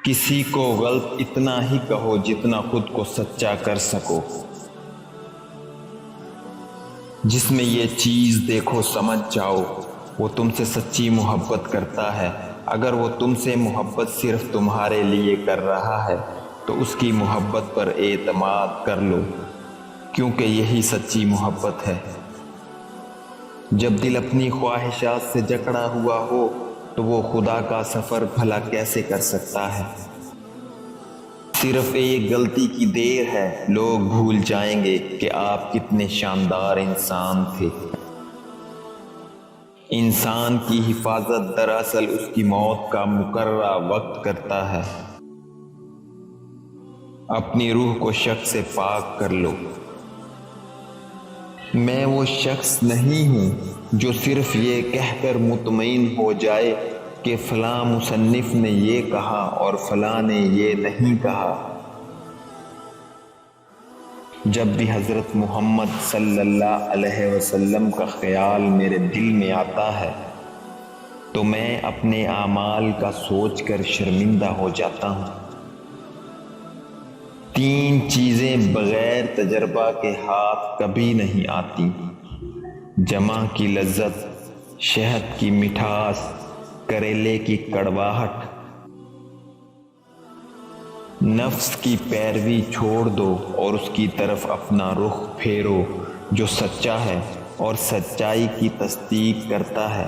کسی کو غلط اتنا ہی کہو جتنا خود کو سچا کر سکو۔ جس میں یہ چیز دیکھو سمجھ جاؤ وہ تم سے سچی محبت کرتا ہے۔ اگر وہ تم سے محبت صرف تمہارے لیے کر رہا ہے تو اس کی محبت پر اعتماد کر لو، کیونکہ یہی سچی محبت ہے۔ جب دل اپنی خواہشات سے جکڑا ہوا ہو تو وہ خدا کا سفر بھلا کیسے کر سکتا ہے؟ صرف ایک غلطی کی دیر ہے، لوگ بھول جائیں گے کہ آپ کتنے شاندار انسان تھے۔ انسان کی حفاظت دراصل اس کی موت کا مقررہ وقت کرتا ہے۔ اپنی روح کو شک سے پاک کر لو۔ میں وہ شخص نہیں ہوں جو صرف یہ کہہ کر مطمئن ہو جائے کہ فلاں مصنف نے یہ کہا اور فلاں نے یہ نہیں کہا۔ جب بھی حضرت محمد صلی اللہ علیہ وسلم کا خیال میرے دل میں آتا ہے تو میں اپنے اعمال کا سوچ کر شرمندہ ہو جاتا ہوں۔ 3 چیزیں بغیر تجربہ کے ہاتھ کبھی نہیں آتی: جمع کی لذت، شہد کی مٹھاس، کریلے کی کڑواہٹ۔ نفس کی پیروی چھوڑ دو اور اس کی طرف اپنا رخ پھیرو جو سچا ہے اور سچائی کی تصدیق کرتا ہے۔